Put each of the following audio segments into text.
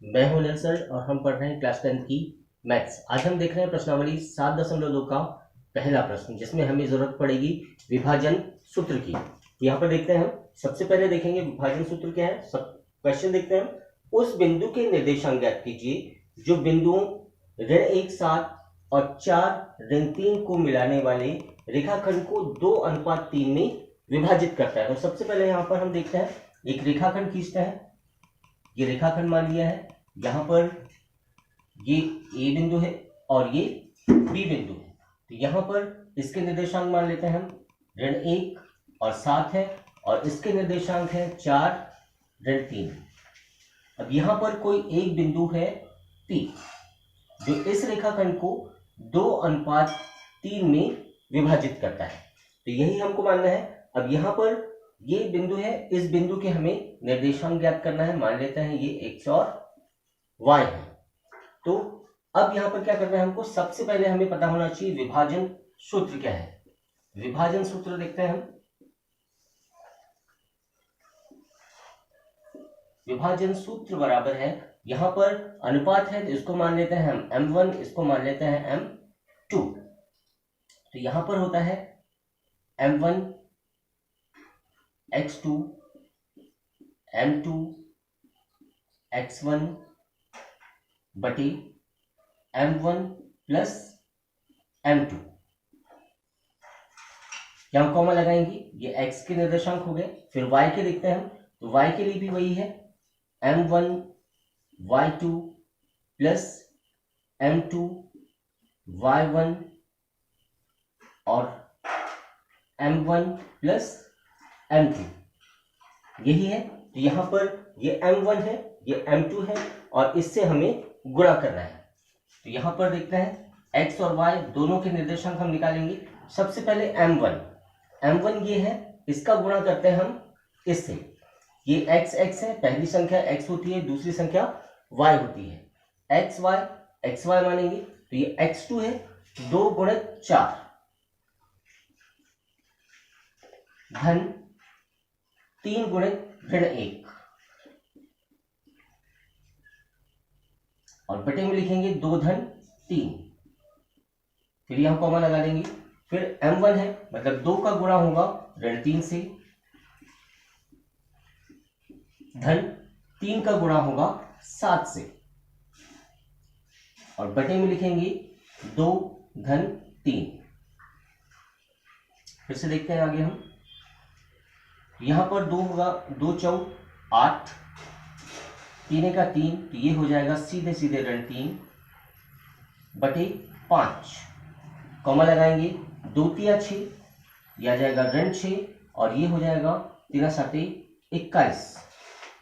मैं हूं अनिल सर और हम पढ़ रहे हैं क्लास 10 की मैथ्स। आज हम देख रहे हैं प्रश्नावली 7.2 का पहला प्रश्न, जिसमें हमें जरूरत पड़ेगी विभाजन सूत्र की। यहाँ पर देखते हैं हम सबसे पहले देखेंगे विभाजन सूत्र क्या है। सब क्वेश्चन देखते हैं हम। उस बिंदु के निर्देशांक ज्ञात कीजिए जो बिंदुओं ऋण 1 7 और 4 ऋण 3 को मिलाने वाले रेखाखंड को 2:3 में विभाजित करता है। तो सबसे पहले यहाँ पर हम देखते हैं, एक रेखाखंड खींचते हैं। ये रेखाखंड मान लिया है, यहाँ पर ये ए बिंदु है और ये बी बिंदु है। तो यहाँ पर इसके निर्देशांक मान लेते हैं हम, ऋण 1 और 7 है और इसके निर्देशांक है 4 ऋण 3। अब यहाँ पर कोई एक बिंदु है P जो इस रेखाखंड को 2:3 में विभाजित करता है। तो यही हमको मानना है। अब यहाँ पर ये बिंदु है, इस बिंदु के हमें निर्देशांक ज्ञात करना है। मान लेते हैं ये x और y है। तो अब यहाँ पर क्या करना है हमको, सबसे पहले हमें पता होना चाहिए विभाजन सूत्र क्या है। विभाजन सूत्र देखते हैं हम। विभाजन सूत्र बराबर है, यहाँ पर अनुपात है तो इसको मान लेते हैं हम m1, इसको मान लेते हैं m2। तो यहाँ पर होता है m1 x2 m2 x1 बटे m1 प्लस m2। यहाँ कॉमा लगाएंगे, ये x के निर्देशांक हो गए। फिर y के देखते हैं हम, तो y के लिए भी वही है m1 y2 plus m2 y1 और m1 प्लस m2, यही है। तो यहाँ पर ये m1 है, ये m2 है और इससे हमें गुणा करना है। तो यहाँ पर देखते हैं x और y दोनों के निर्देशांक हम निकालेंगे। सबसे पहले m1 ये है, इसका गुणा करते हैं हम इससे। ये x है, पहली संख्या x होती है, दूसरी संख्या y होती है। xy मानेंगे तो ये x2 है, 2 × 4 धन 3 × ऋण 1 और बटे में लिखेंगे 2 धन 3। फिर यहां कॉमा लगा देंगे। फिर m1 है, मतलब 2 का गुणा होगा ऋण 3 से, धन 3 का गुणा होगा 7 से और बटे में लिखेंगे 2 धन 3। फिर से देखते हैं आगे हम। यहां पर 2 होगा, 2 चौक 8, 3 का 3, तो ये हो जाएगा सीधे सीधे ऋण 3 बटे 5। कॉमा लगाएंगे, 2 तिया 6, यह आ जाएगा ऋण 6 और ये हो जाएगा 3 7 21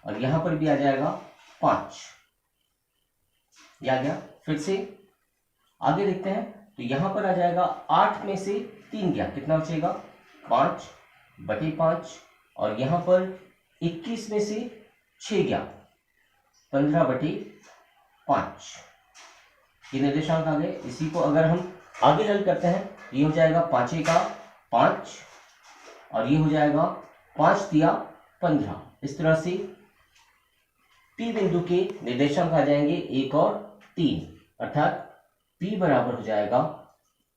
और यहां पर भी आ जाएगा 5, ये आ गया। फिर से आगे देखते हैं, तो यहां पर आ जाएगा 8 में से 3 गया, कितना बचेगा 5 बटे 5 और यहां पर 21 में से 6 गया, 15 बटे 5। ये निर्देशांक आ गए। इसी को अगर हम आगे हल करते हैं तो ये हो जाएगा 5 का 5 और ये हो जाएगा 5 तिया 15। इस तरह से P बिंदु के निर्देशांक आ जाएंगे 1 और 3, अर्थात P बराबर हो जाएगा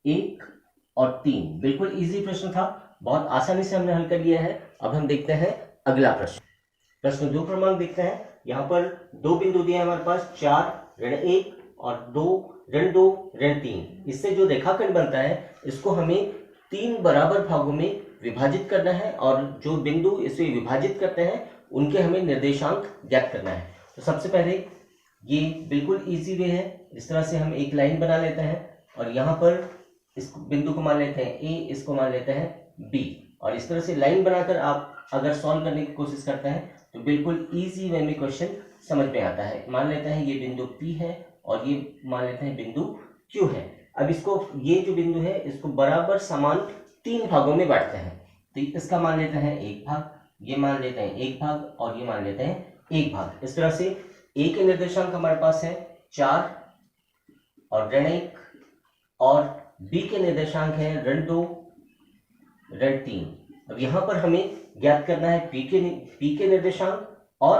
1 और 3। बिल्कुल इजी प्रश्न था, बहुत आसानी से हमने हल कर लिया है। अब हम देखते हैं अगला प्रश्न। प्रश्न 2 क्रमांक देखते हैं। यहाँ पर 2 बिंदु दिए हमारे पास, 4 ऋण 1 और 2 ऋण 3। इससे जो रेखाखंड बनता है इसको हमें 3 बराबर भागों में विभाजित करना है और जो बिंदु इसे विभाजित करते हैं उनके हमें निर्देशांक ज्ञात करना है। तो सबसे पहले ये बिल्कुल इजी वे है, इस तरह से हम एक लाइन बना लेते हैं और यहाँ पर इस बिंदु को मान लेते हैं A, इसको मान लेते हैं B और इस तरह से लाइन बनाकर आप अगर सॉल्व करने की कोशिश करते हैं तो बिल्कुल इजी वे में क्वेश्चन समझ में आता है। मान लेते हैं ये बिंदु P है और ये मान लेते हैं बिंदु Q है। अब इसको, ये जो बिंदु है इसको बराबर समान 3 भागों में बांटते हैं। तो इसका मान लेते हैं 1 भाग, ये मान लेते हैं 1 भाग और ये मान लेते हैं 1 भाग। इस तरह से A के निर्देशांक हमारे पास है 4 और ऋण 1 और B के निर्देशांक है ऋण 2 ऋण 3। अब यहाँ पर हमें ज्ञात करना है P के निर्देशांक और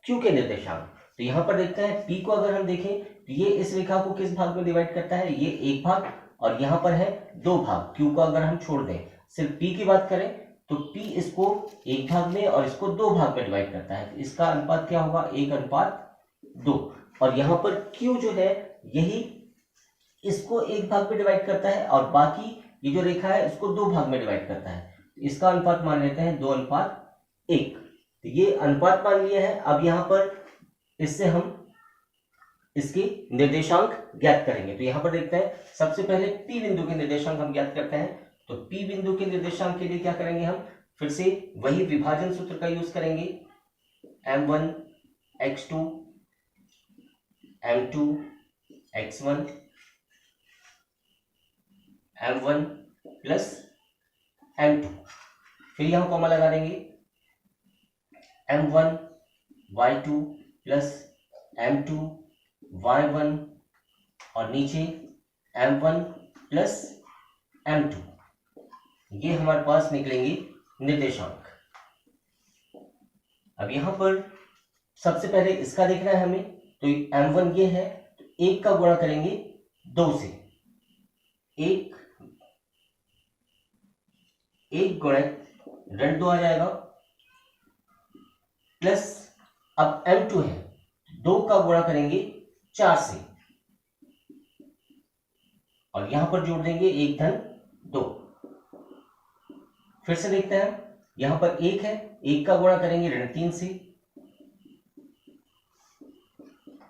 Q के निर्देशांक। तो यहाँ पर देखते हैं P को अगर हम देखें तो ये इस रेखा को किस भाग में डिवाइड करता है, ये एक भाग, और यहाँ पर है दो भाग। Q को अगर हम छोड़ दें, सिर्फ P की बात करें तो P इसको एक भाग में और इसको दो भाग में डिवाइड करता है। तो इसका अनुपात क्या होगा, 1:2। और यहाँ पर Q जो है यही इसको एक भाग में डिवाइड करता है और बाकी ये जो रेखा है इसको दो भाग में डिवाइड करता है। तो इसका अनुपात मान लेते हैं 2:1। तो ये अनुपात मान लिया है। अब यहाँ पर इससे हम इसके निर्देशांक ज्ञात करेंगे। तो यहाँ पर देखते हैं, सबसे पहले P बिंदु के निर्देशांक हम ज्ञात करते हैं। तो P बिंदु के निर्देशांक के लिए क्या करेंगे, हम फिर से वही विभाजन सूत्र का यूज करेंगे। m1 x2 m2 x1 m1 plus m2, फिर यहां कॉमा लगा देंगे m1 y2 plus m2 y1 और नीचे m1 प्लस m2। ये हमारे पास निकलेंगे निर्देशांक। अब यहां पर सबसे पहले इसका देखना है हमें। तो m1 ये है, तो 1 का गुणा करेंगे 2 से, 1 गुणित ऋण 2 आ जाएगा, प्लस अब m2 है, 2 का गुणा करेंगे 4 से और यहां पर जोड़ देंगे 1 धन 2। फिर से देखते हैं, यहां पर 1 है, 1 का गुणा करेंगे ऋण 3 से,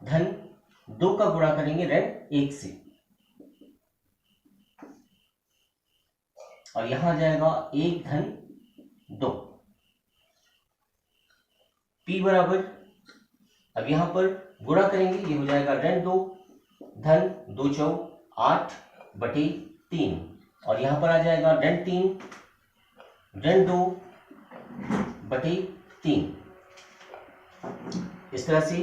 धन 2 का गुणा करेंगे ऋण 1 से, और यहां आ जाएगा 1 धन 2। P बराबर, अब यहां पर गुणा करेंगे, ये हो जाएगा ऋण 2 धन 2 चौक 8/3, और यहां पर आ जाएगा ऋण 3 ऋण 2/3। इस तरह से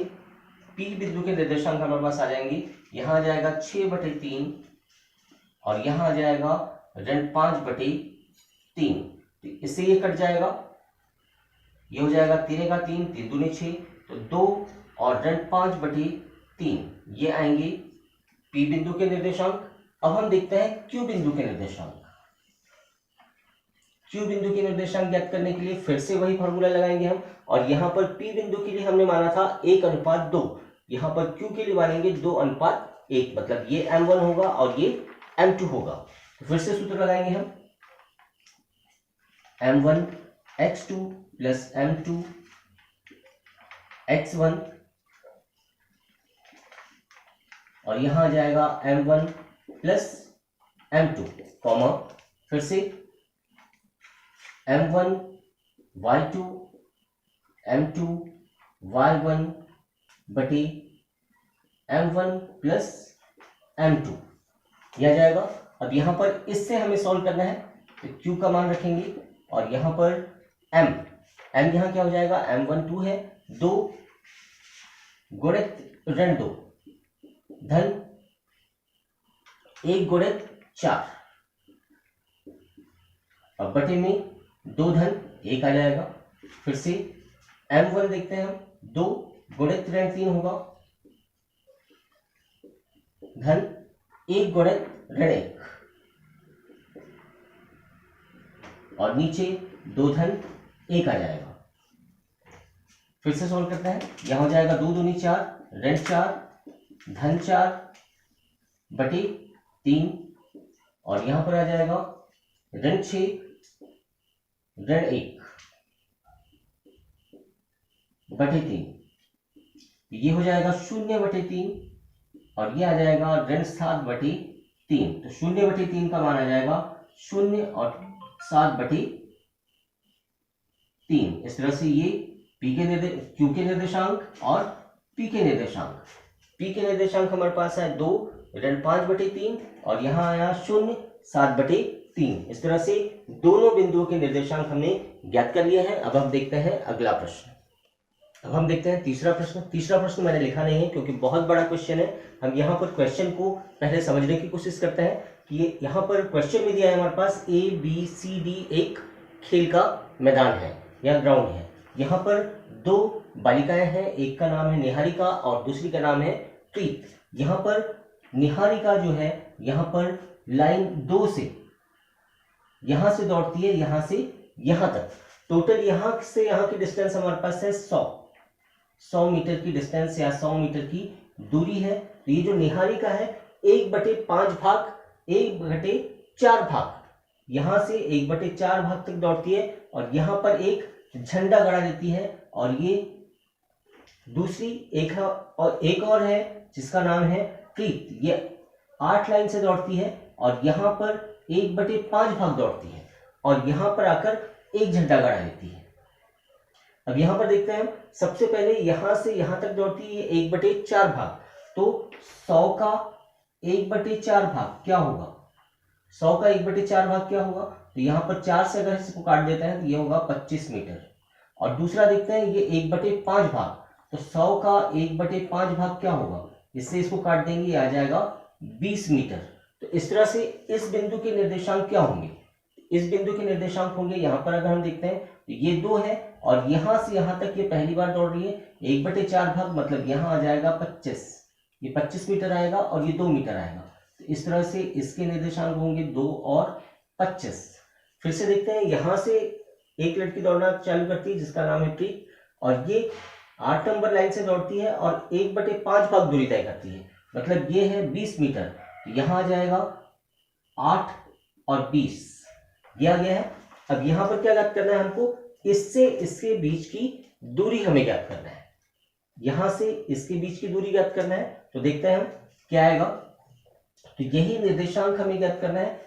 P बिंदु के निर्देशांक हमारे पास आ जाएंगे। यहां आ जाएगा 6/3 और यहां आ जाएगा ऋण 5/3। तो इससे ये कट जाएगा, ये हो जाएगा 3 का 3, 3 दूनी 6, तो 2 और ऋण 5/3 ये आएंगे P बिंदु के निर्देशांक। अब हम देखते हैं Q बिंदु के निर्देशांक। Q बिंदु के निर्देशांक ज्ञात करने के लिए फिर से वही फॉर्मूला लगाएंगे हम, और यहां पर P बिंदु के लिए हमने माना था 1:2, यहां पर Q के लिए मानेंगे 2:1, मतलब ये m1 होगा और ये m2 होगा। तो फिर से सूत्र लगाएंगे हम, m1 x2 plus m2 x1, और यहां आ जाएगा m1 प्लस m2, कॉमा फिर से m1 y2 m2 y1 बटे m1 प्लस m2, यह जाएगा। अब यहां पर इससे हमें सॉल्व करना है, तो Q का मान रखेंगे और यहां पर m यहां क्या हो जाएगा, m1 2 है, 2 गुणित ऋण 2 धन 1 गुणित 4, अब बटे में 2 धन 1 आ जाएगा। फिर से m1 देखते हैं हम, 2 गुणित ऋण 3 होगा, धन 1 गुणित ऋण 1, और नीचे 2 धन 1 आ जाएगा। फिर से सॉल्व करते हैं, यहां हो जाएगा 2 दूनी 4 ऋण 4 धन 4 बटे 3, और यहां पर आ जाएगा ऋण 6 ऋण 1 बटे 3, ये हो जाएगा 0/3, और ये आ जाएगा ऋण 7/3। तो 0/3 का मान आ जाएगा 0 और 7/3। इस तरह से ये Q के निर्देशांक और P के निर्देशांक। P के निर्देशांक हमारे पास है 2 ऋण 5/3 और यहाँ आया 0 7/3। इस तरह से दोनों बिंदुओं के निर्देशांक हमने ज्ञात कर लिए हैं। अब हम देखते हैं अगला प्रश्न। अब हम देखते हैं तीसरा प्रश्न। तीसरा प्रश्न मैंने लिखा नहीं है क्योंकि बहुत बड़ा क्वेश्चन है। हम यहाँ पर क्वेश्चन को पहले समझने की कोशिश करते हैं कि ये यहाँ पर क्वेश्चन में दिया है हमारे पास ABCD एक खेल का मैदान है या ग्राउंड है। यहाँ पर 2 बालिकाएं हैं, एक का नाम है निहारिका और दूसरी का नाम है प्रीत। यहाँ पर निहारिका जो है यहाँ पर लाइन 2 से यहां से दौड़ती है, यहां से यहां तक। टोटल यहां से यहां की डिस्टेंस हमारे पास है 100 मीटर की डिस्टेंस या 100 मीटर की दूरी है। तो ये जो निहारिका है 1/5 भाग, 1/4 भाग, यहां से 1/4 भाग तक दौड़ती है और यहां पर एक झंडा गड़ा देती है। और ये दूसरी एक है और एक और है जिसका नाम है प्रीत, ये 8 लाइन से दौड़ती है और यहां पर 1/5 भाग दौड़ती है और यहां पर आकर एक झंडा गड़ा देती है। अब यहां पर देखते हैं हम, सबसे पहले यहां से यहां तक दौड़ती है 1/4 भाग, तो 100 का 1/4 भाग क्या होगा? 100 का 1/4 भाग क्या होगा? तो यहां पर 4 से अगर इसको काट देते हैं तो ये होगा 25 मीटर। और दूसरा देखते हैं, ये 1/5 भाग, तो 100 का 1/5 भाग क्या होगा? इससे इसको काट देंगे, ये आ जाएगा 20 मीटर। तो इस तरह से इस बिंदु के निर्देशांक क्या होंगे? इस बिंदु के निर्देशांक होंगे, यहां पर अगर हम देखते हैं तो ये 2 है और यहां से यहां तक ये पहली बार दौड़ रही है, 1/4 भाग मतलब यहां आ जाएगा 25, ये 25 मीटर आएगा और ये 2 मीटर आएगा। तो इस तरह से इसके निर्देशांक होंगे 2 और 25। फिर से देखते हैं, यहां से एक लड़की दौड़ना चालू करती है जिसका नाम है प्रीत, और ये 8 नंबर लाइन से दौड़ती है और 1/5 भाग दूरी तय करती है, मतलब ये है 20 मीटर। तो यहां आ जाएगा 8 और 20, ये आ गया है। अब यहां पर क्या ज्ञात करना है हमको? इससे इसके बीच की दूरी हमें ज्ञात करना है, यहां से इसके बीच की दूरी ज्ञात करना है। तो देखते हैं हम क्या आएगा। तो यही निर्देशांक हमें ज्ञात करना है,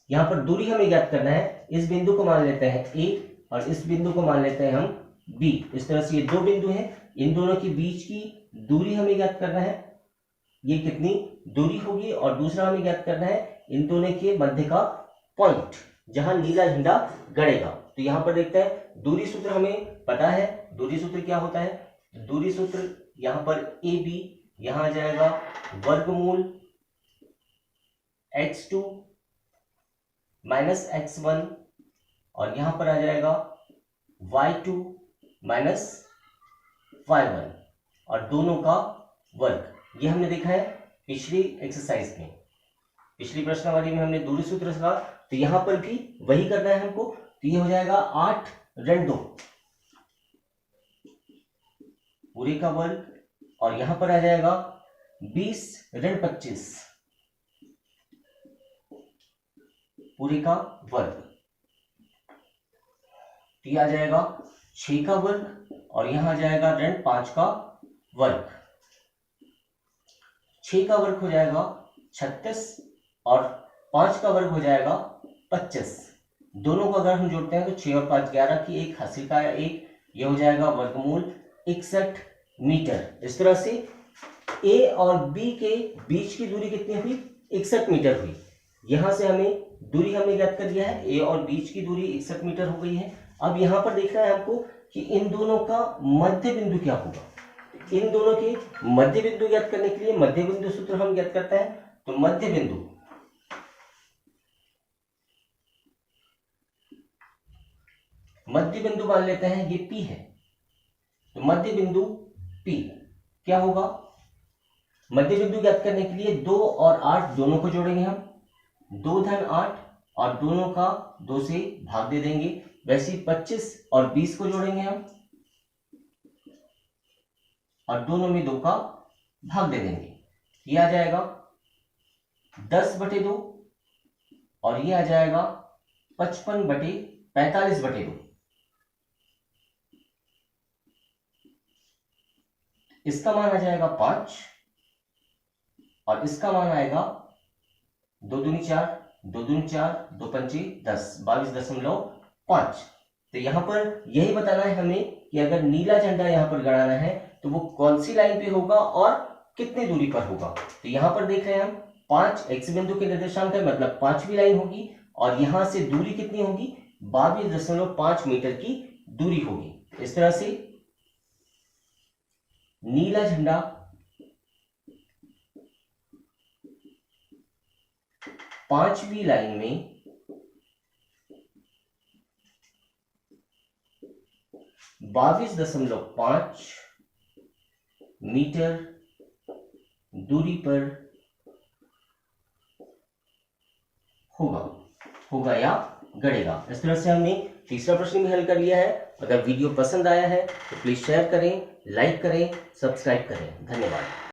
यहां पर दूरी हमें ज्ञात करना है। इस बिंदु को मान लेते हैं A और इस बिंदु को मान लेते हैं हम B। इस तरह से ये 2 बिंदु हैं, इन दोनों के बीच की दूरी हमें ज्ञात करना है, ये कितनी दूरी होगी। और दूसरा हमें ज्ञात करना है इन दोनों के मध्य का पॉइंट जहां नीला झंडा गड़ेगा। तो यहां पर देखते हैं, दूरी सूत्र हमें पता है। दूरी सूत्र क्या होता है? दूरी सूत्र यहां पर AB, यहां आ जाएगा वर्गमूल x2 माइनस x1 और यहां पर आ जाएगा y2 माइनस y1 और दोनों का वर्ग। ये हमने देखा है पिछली एक्सरसाइज में, पिछली प्रश्नावली में हमने दूरी सूत्र का, तो यहां पर भी वही करना है हमको। तो ये हो जाएगा 8 ऋण 2 पूरे का वर्ग और यहां पर आ जाएगा 20 ऋण 25 पूरे का वर्ग। तो ये आ जाएगा 6 का वर्ग और यहां आ जाएगा ऋण 5 का वर्ग। 6 का वर्ग हो जाएगा 36 और 5 का वर्ग हो जाएगा 25। दोनों को अगर हम जोड़ते हैं तो 6 और 5 11 की एक, हासिल का 1, ये हो जाएगा वर्गमूल 61 मीटर। इस तरह से A और B के बीच की दूरी कितनी हुई? 61 मीटर हुई। यहां से हमें दूरी हमने ज्ञात कर दिया है, A और बीच की दूरी 61 मीटर हो गई है। अब यहां पर देखना है हमको कि इन दोनों का मध्य बिंदु क्या होगा। इन दोनों के मध्य बिंदु ज्ञात करने के लिए मध्य बिंदु सूत्र हम ज्ञात करते हैं। तो मध्य बिंदु मान लेते हैं, ये P है। तो मध्य बिंदु P क्या होगा? मध्य बिंदु ज्ञात करने के लिए 2 और 8 दोनों को जोड़ेंगे हम, 2 धन 8 और दोनों का 2 से भाग दे देंगे। वैसे 25 और 20 को जोड़ेंगे हम और दोनों में 2 का भाग दे देंगे। ये आ जाएगा 10/2 और ये आ जाएगा 55/45/2। इसका मान आ जाएगा 5 और इसका मान आएगा 2 दूनी 4, 2 दूनी 4, 2 पंचे 10, 22.5। तो यहां पर यही बताना है हमें कि अगर नीला झंडा यहां पर गड़ाना है तो वो कौन सी लाइन पे होगा और कितनी दूरी पर होगा। तो यहां पर देख रहे हैं हम 5 एक्स बिंदु के निर्देशांक है, मतलब 5वीं लाइन होगी और यहां से दूरी कितनी होगी? 22.5 मीटर की दूरी होगी। इस तरह से नीला झंडा पांचवी लाइन में 22.5 मीटर दूरी पर होगा या गड़ेगा। इस तरह से हमने तीसरा प्रश्न भी हल कर लिया है। अगर वीडियो पसंद आया है तो प्लीज शेयर करें, लाइक करें, सब्सक्राइब करें। धन्यवाद।